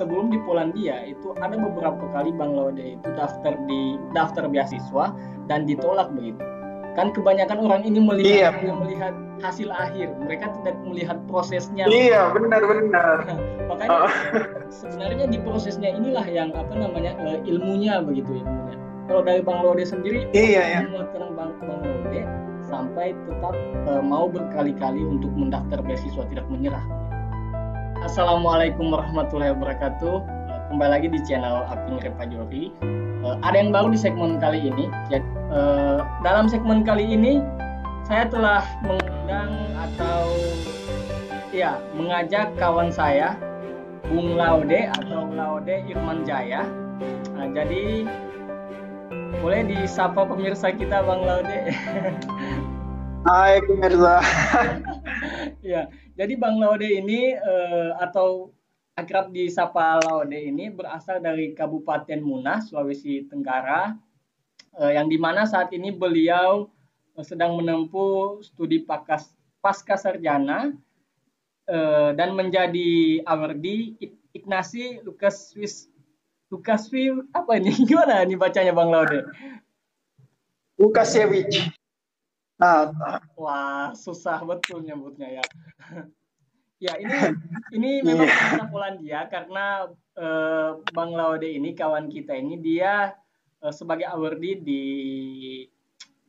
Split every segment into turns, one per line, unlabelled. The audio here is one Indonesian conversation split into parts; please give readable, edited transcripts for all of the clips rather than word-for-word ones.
sebelum di Polandia itu ada beberapa kali Bang Laude itu daftar beasiswa dan ditolak begitu. Kan kebanyakan orang ini melihat hasil akhir, mereka tidak melihat prosesnya.
Iya, benar.
Makanya sebenarnya di prosesnya inilah yang ilmunya begitu ilmunya. Kalau dari Bang Laude sendiri, menguatkan Bang Laude sampai tetap mau berkali-kali untuk mendaftar beasiswa, tidak menyerah. Assalamualaikum warahmatullahi wabarakatuh. Kembali lagi di channel Aping Repajori. Ada yang baru di segmen kali ini. Jadi, dalam segmen kali ini saya telah mengundang atau mengajak kawan saya Bung Laude atau Laude Irman Jaya. Jadi boleh disapa pemirsa kita Bang Laude.
Hai pemirsa.
Ya, jadi Bang Laude ini atau akrab disapa Laude ini berasal dari Kabupaten Muna, Sulawesi Tenggara, yang dimana saat ini beliau sedang menempuh studi pasca sarjana dan menjadi awardee Ignacy Lukasiewicz apa ini? Gimana nih bacanya Bang Laude?
Lukasiewicz.
Wah, susah betul nyebutnya ya. Ya, ini memang bahasa Polandia karena Bang Laude ini kawan kita ini dia sebagai awardee di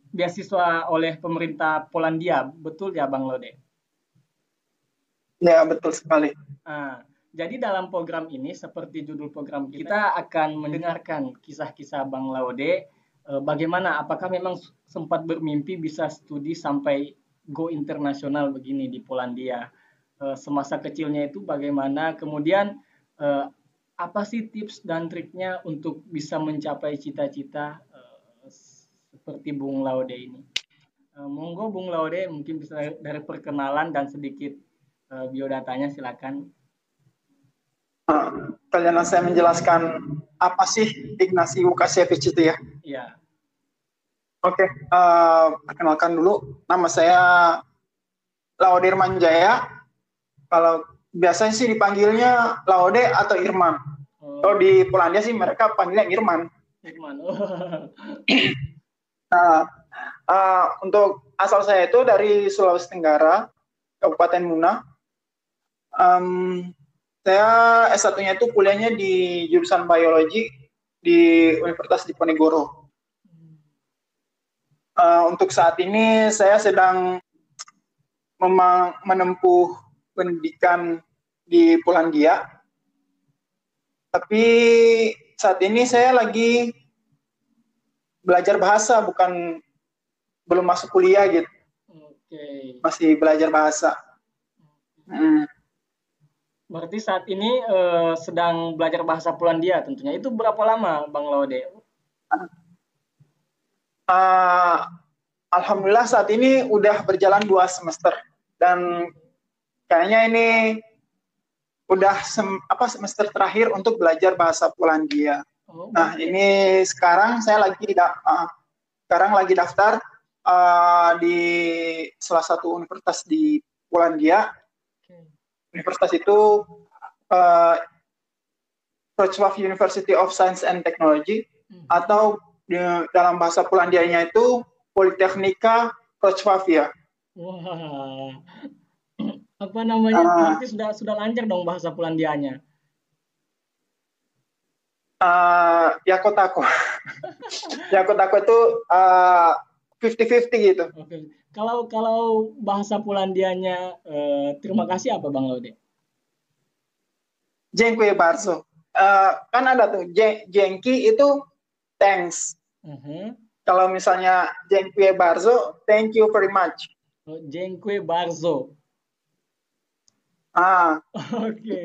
beasiswa oleh pemerintah Polandia, betul ya Bang Laude?
Ya, betul sekali.
Jadi dalam program ini seperti judul program kita akan mendengarkan kisah-kisah Bang Laude. Bagaimana? Apakah memang sempat bermimpi bisa studi sampai go internasional begini di Polandia? Semasa kecilnya itu bagaimana? Kemudian apa sih tips dan triknya untuk bisa mencapai cita-cita seperti Bung Laude ini? Monggo Bung Laude mungkin bisa dari perkenalan dan sedikit biodatanya silakan.
Perjalanan saya menjelaskan apa sih Ignacy Lukasiewicz itu ya?
Iya.
Oke, perkenalkan dulu. Nama saya Laude Irman Jaya. Kalau biasanya sih dipanggilnya Laude atau Irman. Kalau di Polandia sih mereka panggilnya Irman. Untuk asal saya itu dari Sulawesi Tenggara, Kabupaten Muna. Saya S1-nya itu kuliahnya di jurusan biologi di Universitas Diponegoro. Untuk saat ini saya sedang menempuh pendidikan di Polandia. Tapi saat ini saya lagi belajar bahasa, belum masuk kuliah gitu. Masih belajar bahasa.
Berarti saat ini sedang belajar bahasa Polandia tentunya. Itu berapa lama Bang Laude?
Alhamdulillah saat ini udah berjalan 2 semester. Dan kayaknya ini udah semester terakhir untuk belajar bahasa Polandia. Nah, ini sekarang saya lagi daftar di salah satu universitas di Polandia. Universitas itu Wrocław University of Science and Technology atau dalam bahasa Polandianya itu Politechnika Wrocławia.
Wah, apa namanya? Berarti sudah lancar dong bahasa Polandianya.
Yakotako. Yakotako itu 50-50 gitu.
Okay. Kalau bahasa Polandianya terima kasih apa Bang Laude?
Dziękuję bardzo. Kan ada tuh dzięki itu thanks. Kalau misalnya dziękuję bardzo, thank you very much.
Dziękuję bardzo. Oke.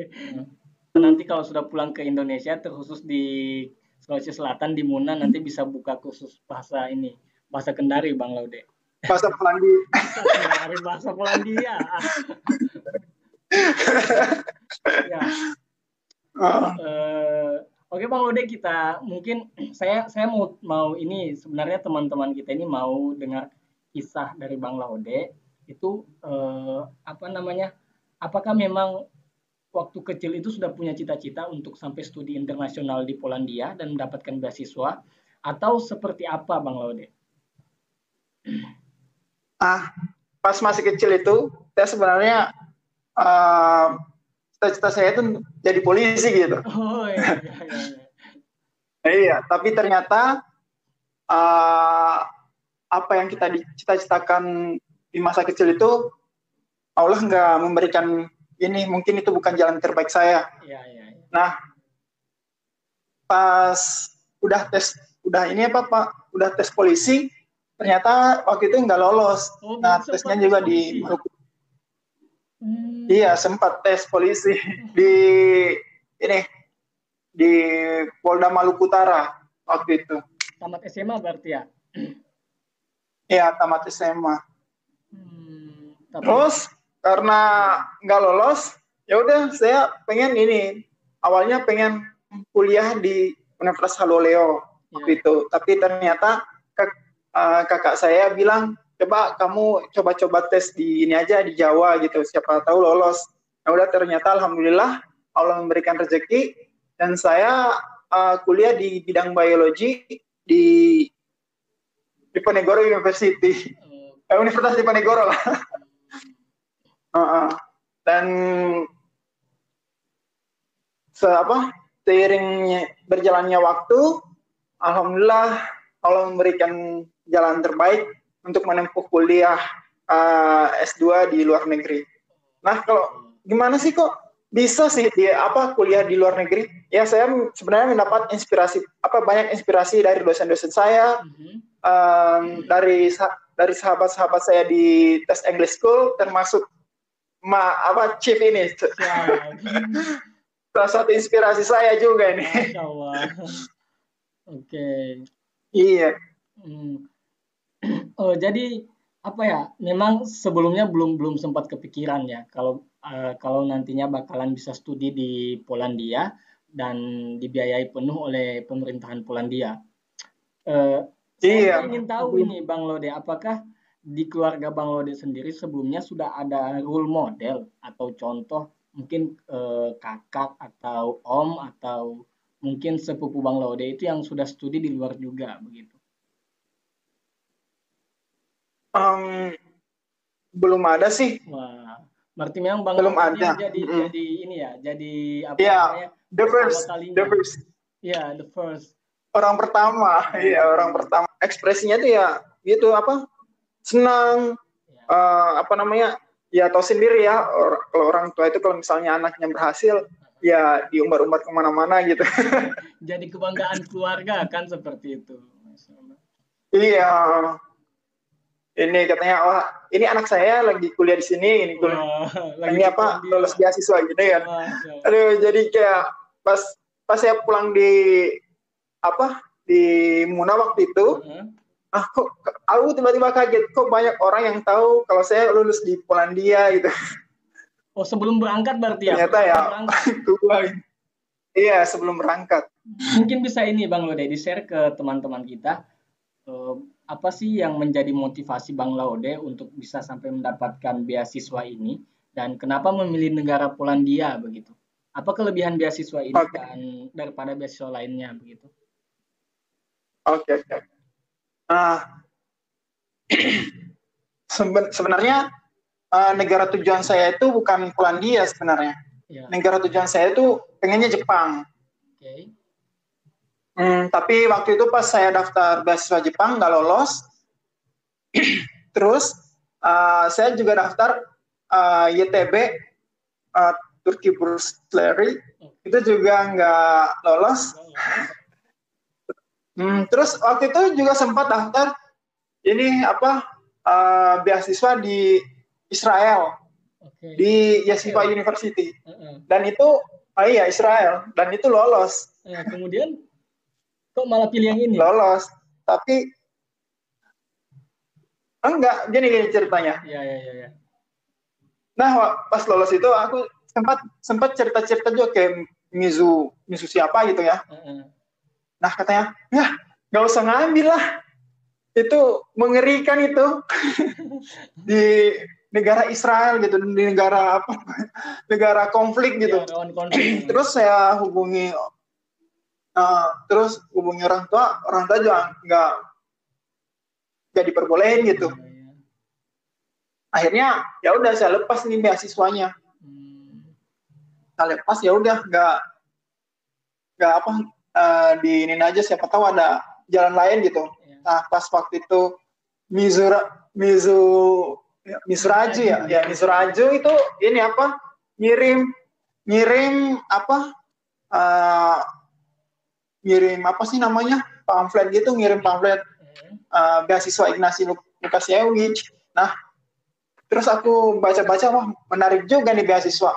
Nanti kalau sudah pulang ke Indonesia, terkhusus di Sulawesi Selatan di Muna, nanti bisa buka kursus bahasa Kendari Bang Laude.
Bahasa Polandia.
Bahasa Polandia. Ya. Oke Bang Laude, kita mungkin saya mau ini sebenarnya teman-teman kita ini mau dengar kisah dari Bang Laude itu apakah memang waktu kecil itu sudah punya cita-cita untuk sampai studi internasional di Polandia dan mendapatkan beasiswa, atau seperti apa Bang Laude?
Pas masih kecil itu, saya sebenarnya cita-cita saya itu jadi polisi gitu.
Oh iya.
Iya, tapi ternyata apa yang kita cita-citakan di masa kecil itu Allah nggak memberikan ini, mungkin itu bukan jalan terbaik saya.
Iya.
Nah, pas udah tes polisi, ternyata waktu itu nggak lolos. Nah, tesnya juga di Maluku. Iya, sempat tes polisi di Polda Maluku Utara waktu itu.
Tamat SMA berarti ya?
Iya, tamat SMA. Terus karena nggak lolos, ya udah saya pengen awalnya pengen kuliah di Universitas Haloleo waktu itu, tapi ternyata kakak saya bilang, coba kamu coba tes di ini aja di Jawa gitu, siapa tahu lolos. Ya udah, ternyata alhamdulillah Allah memberikan rezeki dan saya kuliah di bidang biologi di Diponegoro University, Universitas Diponegoro lah. Dan seiring berjalannya waktu, alhamdulillah Allah memberikan jalan terbaik untuk menempuh kuliah S2 di luar negeri. Nah, kalau gimana sih kok bisa sih kuliah di luar negeri? Ya, saya sebenarnya mendapat banyak inspirasi dari dosen-dosen saya, dari sahabat-sahabat saya di Tes English School, termasuk Chief ini. Salah satu inspirasi saya juga nih.
Masya Allah. Oke.
Iya.
Oh, jadi memang sebelumnya belum sempat kepikiran ya kalau nantinya bakalan bisa studi di Polandia dan dibiayai penuh oleh pemerintahan Polandia. Saya ingin tahu ini Bang Laude, apakah di keluarga Bang Laude sendiri sebelumnya sudah ada role model atau contoh, mungkin kakak atau om atau mungkin sepupu Bang Laude itu yang sudah studi di luar juga begitu?
Belum ada sih.
Wah, berarti memang Bang
belum
Laude
ada.
Jadi ini ya, jadi apa
namanya? The first.
Ya, the first.
Orang pertama, orang pertama. Ekspresinya tuh ya gitu senang, ya tahu sendiri ya, kalau orang tua itu kalau misalnya anaknya berhasil, ya diumbar-umbar kemana-mana gitu.
Jadi kebanggaan keluarga kan seperti itu.
Iya. Ini katanya, ini anak saya lagi kuliah di sini, ini lolos beasiswa gitu ya. Aduh, jadi kayak pas saya pulang di Muna waktu itu, kok aku tiba-tiba kaget, kok banyak orang yang tahu kalau saya lulus di Polandia gitu.
Oh, sebelum berangkat berarti ya?
Ternyata ya, iya sebelum berangkat.
Mungkin bisa ini Bang Laude di-share ke teman-teman kita, apa sih yang menjadi motivasi Bang Laude untuk bisa sampai mendapatkan beasiswa ini, dan kenapa memilih negara Polandia begitu? Apa kelebihan beasiswa ini daripada beasiswa lainnya begitu?
Oke. Sebenarnya negara tujuan saya itu bukan Polandia sebenarnya. Ya. Negara tujuan saya itu pengennya Jepang.
Okay.
Tapi waktu itu pas saya daftar beasiswa Jepang nggak lolos. Terus saya juga daftar YTB Turki Bursary, itu juga nggak lolos. Terus waktu itu juga sempat daftar beasiswa di Israel, di Yeshiva University, dan itu Israel, dan itu lolos.
Kemudian kok malah pilih yang ini?
Lolos, tapi enggak, gini ceritanya.
Iya.
Nah, pas lolos itu aku sempat cerita-cerita juga ke Mizu siapa gitu ya. Nah, katanya, nggak usah ngambil lah. Itu mengerikan itu. negara Israel gitu, di negara apa, negara konflik gitu.
Ya, rawan konflik.
Terus saya hubungi orang tua juga nggak diperbolehin gitu.
Ya.
Akhirnya ya udah saya lepas nih beasiswanya. Saya lepas ya udah nggak apa di ini aja, siapa tahu ada jalan lain gitu.
Ya.
Nah pas waktu itu Misraju itu ini apa ngirim apa sih namanya, pamflet gitu, ngirim pamflet beasiswa Ignasi Lukasiewicz. Nah terus aku baca-baca, wah menarik juga nih beasiswa.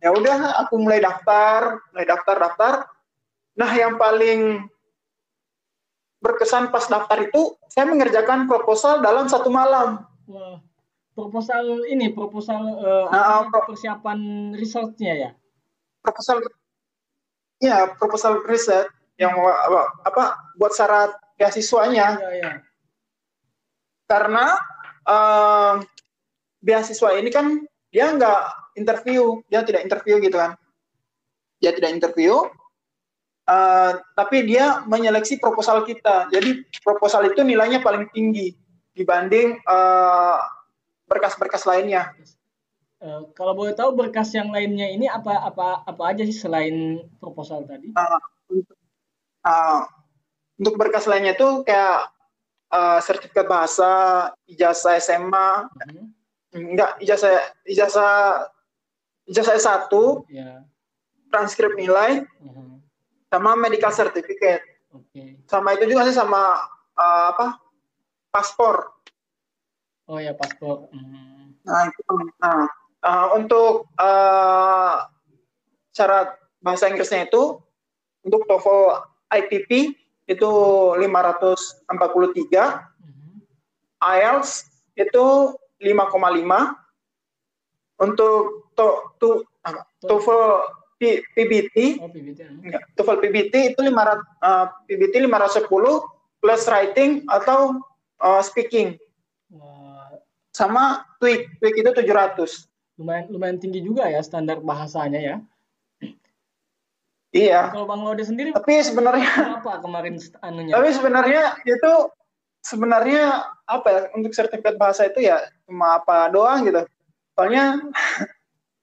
Ya udah aku mulai daftar. Nah yang paling berkesan pas daftar itu saya mengerjakan proposal dalam 1 malam.
Wah, proposal persiapan research-nya ya?
Proposal riset yang buat syarat beasiswanya.
Ya.
Karena beasiswa ini kan dia tidak interview gitu kan. Dia tidak interview, tapi dia menyeleksi proposal kita. Jadi proposal itu nilainya paling tinggi dibanding berkas-berkas lainnya.
Kalau boleh tahu berkas yang lainnya ini apa aja sih selain proposal tadi?
Untuk berkas lainnya itu kayak sertifikat bahasa, ijazah SMA, ijazah S1,
ya.
Transkrip nilai, sama medical certificate. Sama itu juga sih sama paspor.
Oh ya, paspor.
Untuk syarat bahasa Inggrisnya itu untuk TOEFL IPP itu 543, IELTS itu 5,5, untuk TOEFL PBT, TOEFL PBT itu 510 plus writing atau speaking. Sama TOEIC itu 700.
Lumayan tinggi juga ya standar bahasanya ya.
Iya.
Kalau Bang Laude sendiri,
tapi sebenarnya
apa kemarin anunya?
Tapi sebenarnya apa ya, untuk sertifikat bahasa itu ya cuma apa doang gitu. Soalnya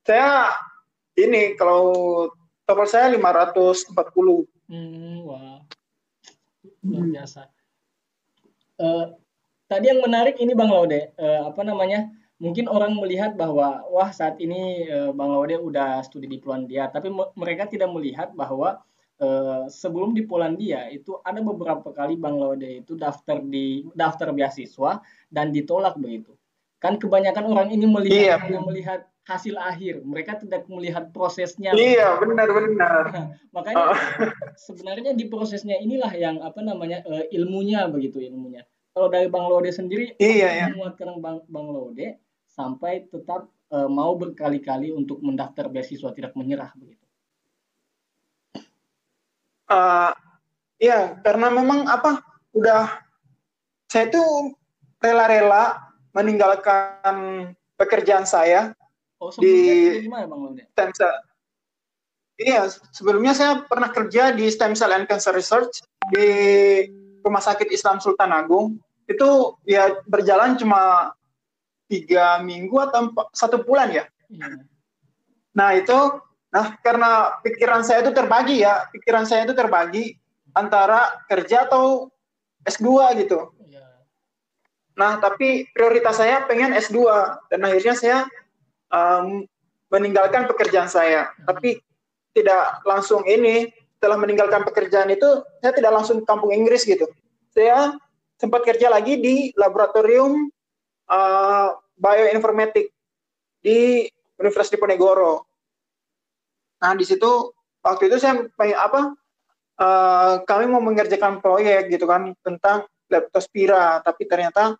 saya ini kalau TOEFL saya 540.
Wah, luar biasa. Tadi yang menarik ini Bang Laude, mungkin orang melihat bahwa wah saat ini Bang Laude udah studi di Polandia, tapi mereka tidak melihat bahwa sebelum di Polandia itu ada beberapa kali Bang Laude itu daftar beasiswa dan ditolak begitu. Kan kebanyakan orang ini melihat hasil akhir, mereka tidak melihat prosesnya.
Iya, benar.
Makanya sebenarnya di prosesnya inilah yang ilmunya. Kalau dari Bang Laude sendiri, menguatkan Bang Laude sampai tetap mau berkali-kali untuk mendaftar beasiswa, tidak menyerah begitu.
Karena memang saya tuh rela-rela meninggalkan pekerjaan saya di stem cell. Iya, sebelumnya saya pernah kerja di Stem Cell and Cancer Research di Rumah Sakit Islam Sultan Agung. Itu ya berjalan cuma 3 minggu atau 1 bulan ya. Nah karena pikiran saya itu terbagi antara kerja atau S2 gitu. Nah tapi prioritas saya pengen S2 dan akhirnya saya meninggalkan pekerjaan saya. Tapi tidak langsung setelah meninggalkan pekerjaan itu saya tidak langsung ke kampung Inggris gitu. Saya sempat kerja lagi di laboratorium bioinformatik di Universitas Diponegoro. Nah di situ waktu itu saya kami mau mengerjakan proyek gitu kan tentang leptospira, tapi ternyata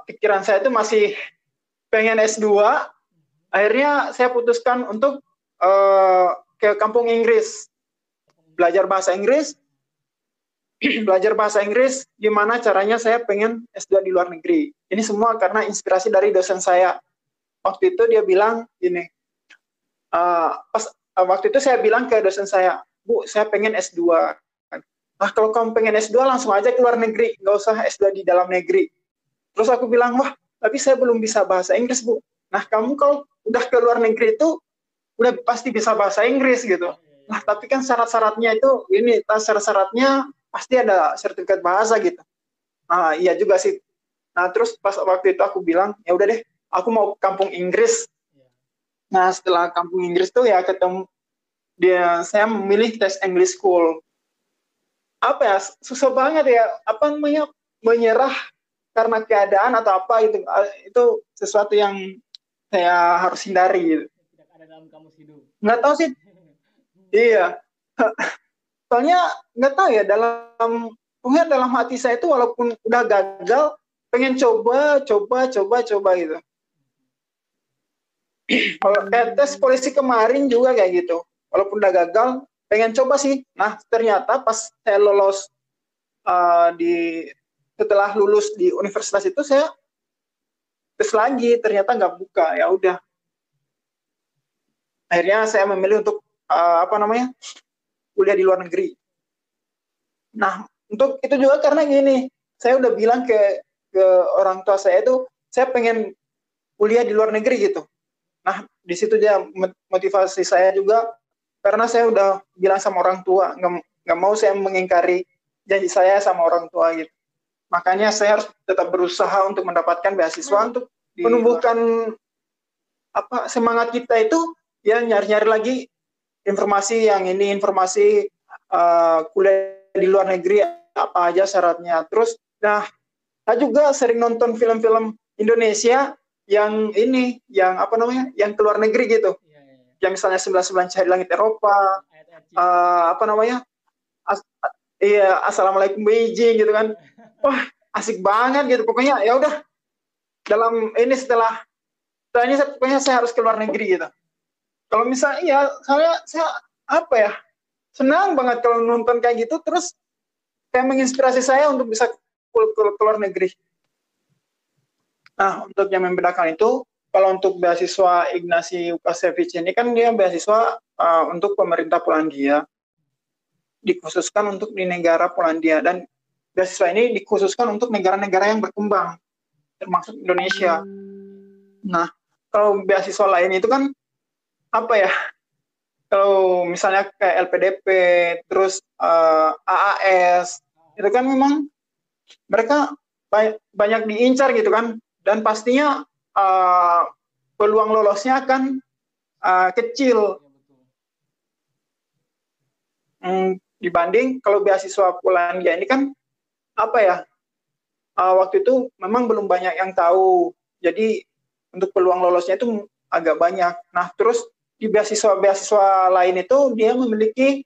pikiran saya itu masih pengen S2. Akhirnya saya putuskan untuk ke kampung Inggris, belajar bahasa Inggris belajar bahasa Inggris, gimana caranya saya pengen S2 di luar negeri. Ini semua karena inspirasi dari dosen saya. Waktu itu dia bilang gini, waktu itu saya bilang ke dosen saya, Bu, saya pengen S2. Nah, kalau kamu pengen S2 langsung aja ke luar negeri, nggak usah S2 di dalam negeri. Terus aku bilang, wah, tapi saya belum bisa bahasa Inggris, Bu. Nah, kamu kalau udah ke luar negeri itu, udah pasti bisa bahasa Inggris gitu. Nah, tapi kan syarat-syaratnya itu, syarat-syaratnya pasti ada sertifikat bahasa gitu. Nah, iya juga sih. Nah, terus pas waktu itu aku bilang, ya udah deh, aku mau kampung Inggris. Nah, setelah kampung Inggris tuh ya ketemu saya memilih tes English School. Apa ya, susah banget ya, apa namanya, menyerah karena keadaan atau apa itu sesuatu yang saya harus hindari gitu.
Tidak ada dalam kamus hidup.
Nggak tahu sih. Iya. Soalnya nggak tahu ya, dalam hati saya itu walaupun udah gagal, pengen coba gitu. Kalau kayak tes polisi kemarin juga kayak gitu. Walaupun udah gagal, pengen coba sih. Nah, ternyata pas saya lolos setelah lulus di universitas itu saya tes lagi, ternyata nggak buka. Ya udah. Akhirnya saya memilih untuk kuliah di luar negeri. Nah, untuk itu juga karena gini, saya udah bilang ke orang tua saya itu, saya pengen kuliah di luar negeri gitu. Nah, di situ dia motivasi saya juga, karena saya udah bilang sama orang tua, nggak mau saya mengingkari janji saya sama orang tua gitu. Makanya saya harus tetap berusaha untuk mendapatkan beasiswa untuk menumbuhkan semangat kita itu, ya nyari-nyari lagi informasi kuliah di luar negeri apa aja syaratnya. Terus, saya juga sering nonton film-film Indonesia yang yang keluar negeri gitu. Yang misalnya 99 Cahaya Langit Eropa, Assalamualaikum Beijing gitu kan. Wah, asik banget gitu. Pokoknya ya udah, setelah ini pokoknya saya harus keluar negeri gitu. Kalau misalnya saya senang banget kalau nonton kayak gitu, terus kayak menginspirasi saya untuk bisa keluar negeri. Nah, untuk yang membedakan itu, kalau untuk beasiswa Ignacy Łukasiewicz ini kan dia beasiswa untuk pemerintah Polandia, dikhususkan untuk di negara Polandia, dan beasiswa ini dikhususkan untuk negara-negara yang berkembang, termasuk Indonesia. Nah, kalau beasiswa lain itu kan kalau misalnya kayak LPDP, terus AAS, itu kan memang mereka banyak diincar gitu kan, dan pastinya peluang lolosnya akan kecil dibanding kalau beasiswa Polandia ini kan waktu itu memang belum banyak yang tahu, jadi untuk peluang lolosnya itu agak banyak. Nah, terus di beasiswa lain itu dia memiliki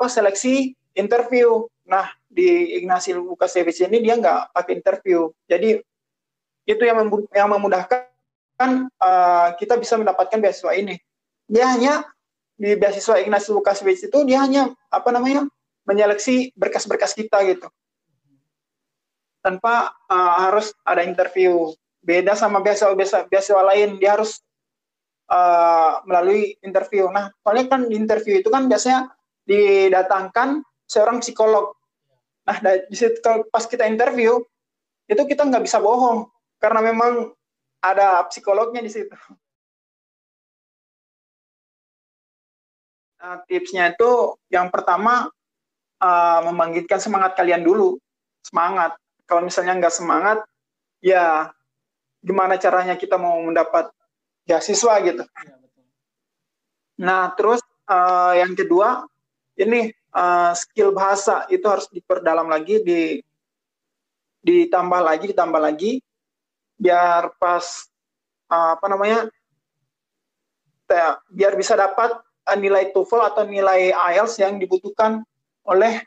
seleksi interview. Nah, di Ignacy Łukasiewicz ini dia nggak pakai interview. Jadi itu yang memudahkan kita bisa mendapatkan beasiswa ini. Dia hanya di beasiswa Ignacy Łukasiewicz itu dia hanya menyeleksi berkas-berkas kita gitu, tanpa harus ada interview. Beda sama beasiswa lain, dia harus melalui interview. Nah, soalnya kan di interview itu kan biasanya didatangkan seorang psikolog. Nah, di situ pas kita interview, itu kita nggak bisa bohong, karena memang ada psikolognya di situ. Nah, tipsnya itu yang pertama, membangkitkan semangat kalian dulu. Semangat. Kalau misalnya nggak semangat, ya gimana caranya kita mau mendapat beasiswa gitu. Ya, betul. Nah, terus yang kedua, ini skill bahasa itu harus diperdalam lagi, ditambah lagi, biar pas biar bisa dapat nilai TOEFL atau nilai IELTS yang dibutuhkan oleh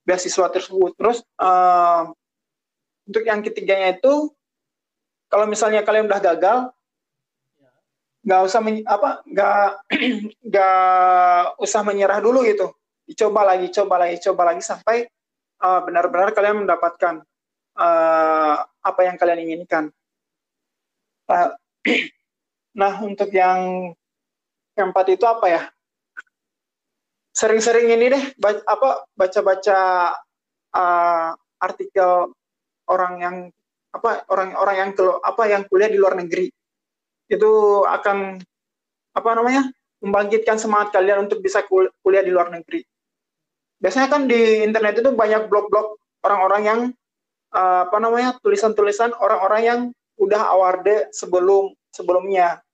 beasiswa tersebut. Terus untuk yang ketiganya itu, kalau misalnya kalian udah gagal, nggak usah nggak usah menyerah dulu gitu. Coba lagi sampai benar-benar kalian mendapatkan apa yang kalian inginkan. Nah, untuk yang keempat itu apa ya? Sering-sering ini deh baca-baca artikel orang yang kuliah di luar negeri. Itu akan membangkitkan semangat kalian untuk bisa kuliah di luar negeri. Biasanya kan di internet itu banyak blog-blog orang-orang yang tulisan-tulisan orang-orang yang udah awarded sebelumnya.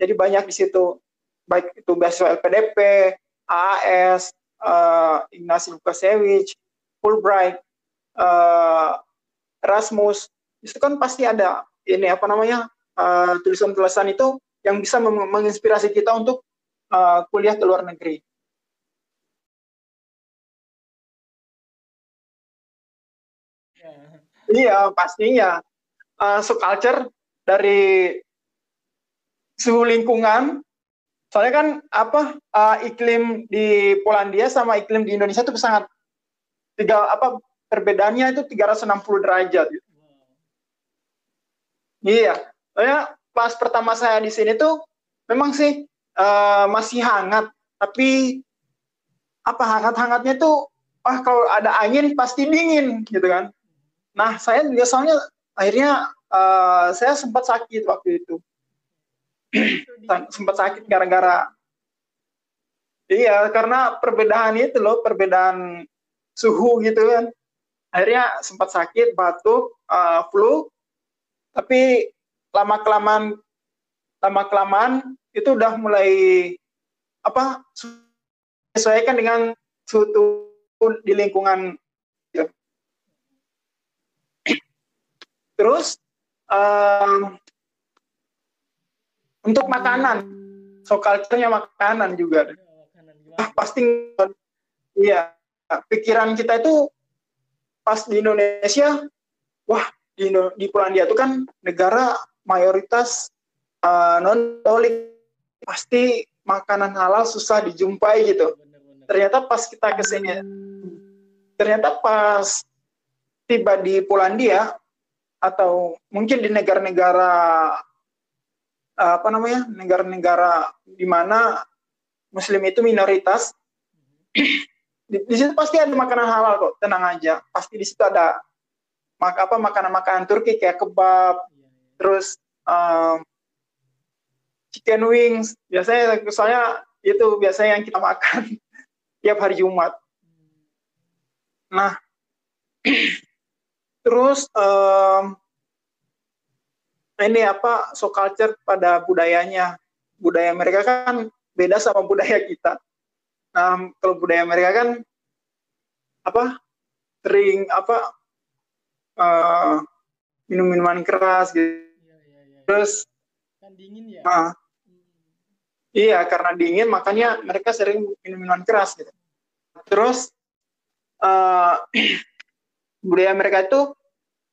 Jadi banyak di situ, baik itu beasiswa LPDP, AAS, Ignasi Lukasiewicz, Fulbright, Erasmus. Itu kan pasti ada tulisan-tulisan itu yang bisa menginspirasi kita untuk kuliah ke luar negeri. Iya, pastinya. Culture dari suhu lingkungan. Soalnya kan iklim di Polandia sama iklim di Indonesia itu sangat perbedaannya itu 360 derajat. Iya. Soalnya pas pertama saya di sini tuh memang sih masih hangat, tapi hangat-hangatnya tuh kalau ada angin pasti dingin gitu kan. Nah, saya juga soalnya akhirnya saya sempat sakit waktu itu. Sempat sakit gara-gara karena perbedaan suhu gitu kan. Akhirnya sempat sakit, batuk, flu. Tapi lama-kelamaan itu udah mulai sesuaikan dengan suhu di lingkungan. Terus untuk makanan, culture-nya makanan juga. Pasti iya, pikiran kita itu pas di Indonesia, wah di Polandia itu kan negara mayoritas non-Katolik, pasti makanan halal susah dijumpai gitu. Ternyata pas kita kesini, pas tiba di Polandia atau mungkin di negara-negara negara-negara di mana Muslim itu minoritas, di situ pasti ada makanan halal kok, tenang aja. Pasti di situ ada makanan-makanan Turki kayak kebab, terus chicken wings. Soalnya itu biasanya yang kita makan tiap hari Jumat. Nah, terus culture pada budayanya. Budaya mereka kan beda sama budaya kita. Nah, kalau budaya mereka kan sering minum minuman keras gitu. Terus
kan dingin ya.
Iya, karena dingin makanya mereka sering minum minuman keras gitu. Terus budaya mereka itu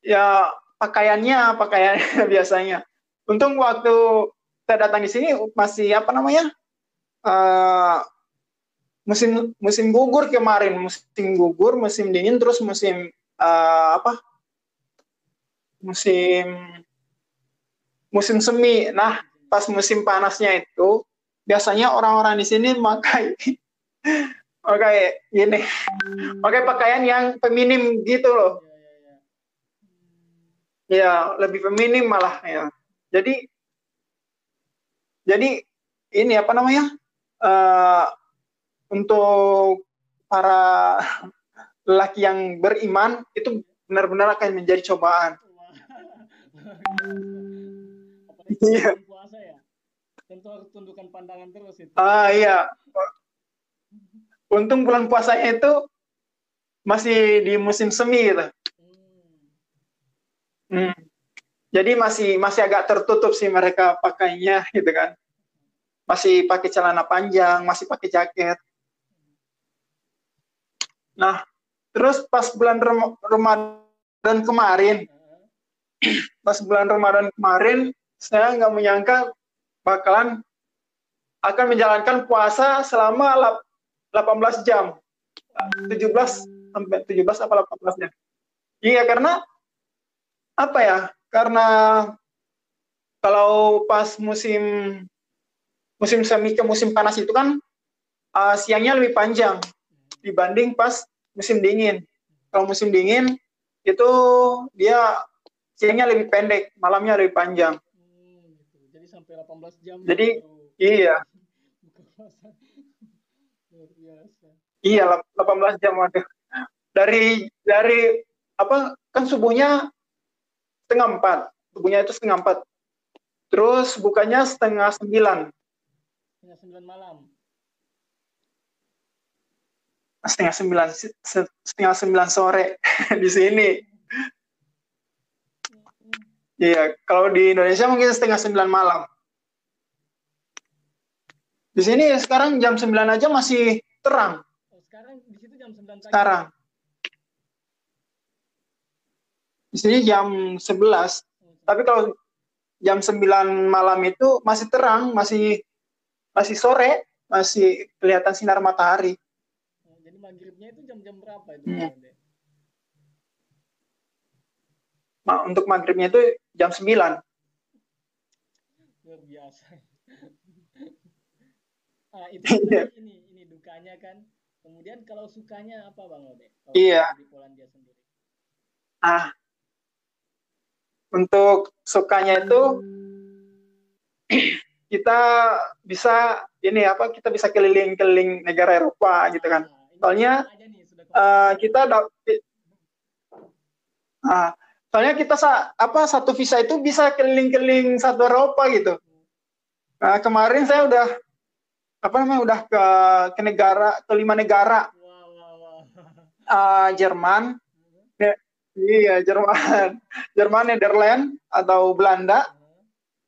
ya pakaiannya biasanya. Untung waktu saya datang di sini masih musim gugur kemarin, musim dingin, terus musim semi. Nah, pas musim panasnya itu biasanya orang-orang di sini pakai pakaian yang feminim gitu loh. Ya, lebih feminim malah ya. Jadi ini untuk para lelaki yang beriman itu benar-benar akan menjadi cobaan.
Iya. Puasa ya. Tentu harus tundukkan pandangan terus itu.
Iya. Untung bulan puasanya itu masih di musim semi gitu. Jadi masih agak tertutup sih mereka pakainya gitu kan. Masih pakai celana panjang, masih pakai jaket. Nah, terus pas bulan Ramadan kemarin, saya nggak menyangka bakalan akan menjalankan puasa selama 18 jam. 17 sampai 17 apa 18 jam. Iya, karena apa ya? Karena kalau pas musim semi ke musim panas itu kan siangnya lebih panjang dibanding pas musim dingin. Kalau musim dingin itu dia siangnya lebih pendek, malamnya lebih panjang.
Gitu. Jadi sampai 18 jam.
Jadi iya.
Luar biasa.
Iya, 18 jam waduh. Dari apa kan subuhnya 3:30. Subuhnya itu 3:30. Terus bukanya 8:30.
9 malam.
8:30 sore di sini. Iya, kalau di Indonesia mungkin 8:30 malam. Di sini sekarang jam 9 aja masih terang.
Oh, sekarang di situ jam 9 pagi.
Sekarang. Di sini jam 11. Tapi kalau jam 9 malam itu masih terang, masih sore, masih kelihatan sinar matahari.
Jadi maghribnya itu jam-jam berapa itu?
Untuk maghribnya itu jam 9.
Luar biasa. Itu ini dukanya kan. Kemudian kalau sukanya apa Bang Ode?
Iya.
Di Polandia sendiri.
Untuk sukanya itu kita bisa kita bisa keliling-keliling negara Eropa gitu kan. Soalnya kita satu visa itu bisa keliling-keliling satu Eropa gitu. Kemarin saya udah ke negara ke 5 negara. Jerman, iya Jerman, Netherlands atau Belanda,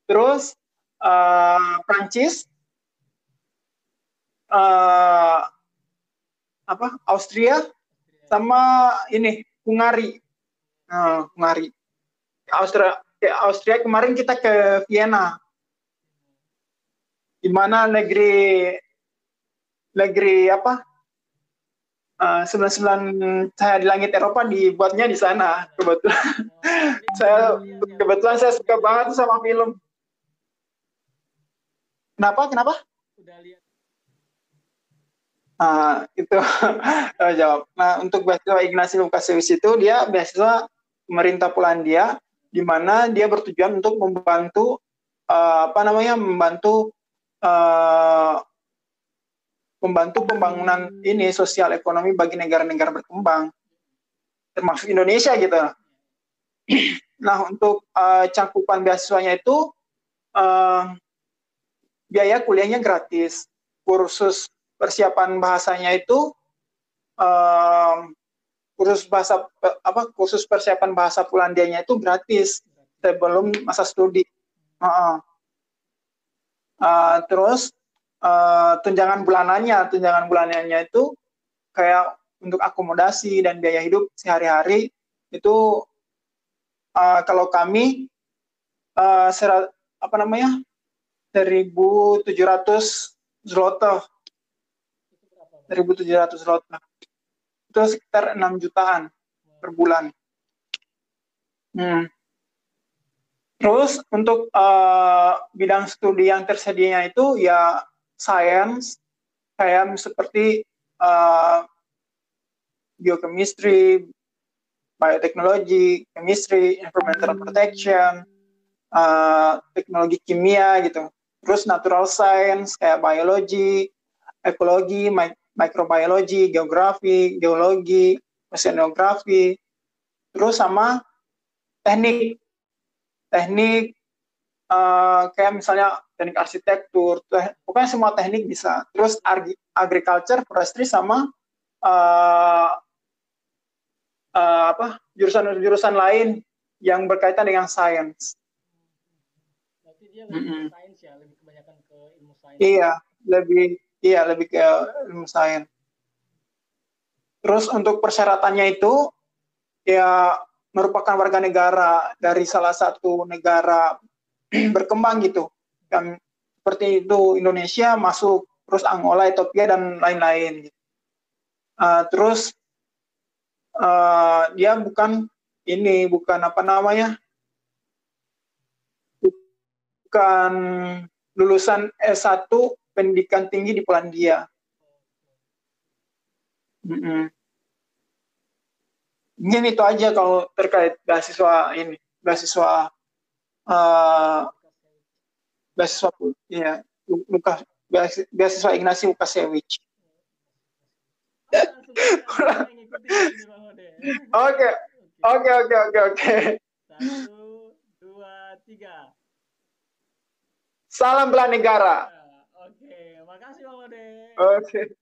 terus Prancis, Austria, sama ini Hungari. Hungari. Austria kemarin kita ke Vienna. Di mana negeri 99 saya di langit Eropa dibuatnya di sana. Kebetulan saya suka banget sama film. Kenapa?
Udah lihat.
Itu jawab. Nah, untuk beasiswa Ignasi Lukasiewicz itu dia beasiswa pemerintah Polandia, di mana dia bertujuan untuk membantu membantu pembangunan ini sosial ekonomi bagi negara-negara berkembang, termasuk Indonesia gitu. Nah, untuk cakupan beasiswanya itu biaya kuliahnya gratis, kursus persiapan bahasanya itu kursus persiapan bahasa Polandianya itu gratis sebelum masa studi. Terus tunjangan bulanannya itu kayak untuk akomodasi dan biaya hidup sehari-hari itu kalau kami 1.700 zloty. 1.700 zloty. Itu sekitar 6 jutaan per bulan. Terus untuk bidang studi yang tersedianya itu ya science, kayak seperti biochemistry, bioteknologi, chemistry, environmental protection, teknologi kimia gitu. Terus natural science kayak biologi, ekologi, microbiology, geografi, geologi, oceanografi, terus sama teknik kayak misalnya teknik arsitektur, pokoknya semua teknik bisa. Terus agriculture, forestry, sama jurusan-jurusan lain yang berkaitan dengan sains.
Berarti dia lebih ke sains ya, lebih kebanyakan ke ilmu sains.
Lebih ke ilmu sains. Terus untuk persyaratannya itu ya merupakan warga negara dari salah satu negara berkembang gitu. seperti itu Indonesia masuk, terus Angola, Ethiopia dan lain-lain. Terus dia bukan apa namanya, bukan lulusan S1 pendidikan tinggi di Polandia. Mungkin itu aja kalau terkait beasiswa ini, beasiswa ya, beasiswa Ignasi Lukasiewicz. Oke.
1, 2, 3.
Salam bela negara.
Oke, makasih Bang Lode.
Oke.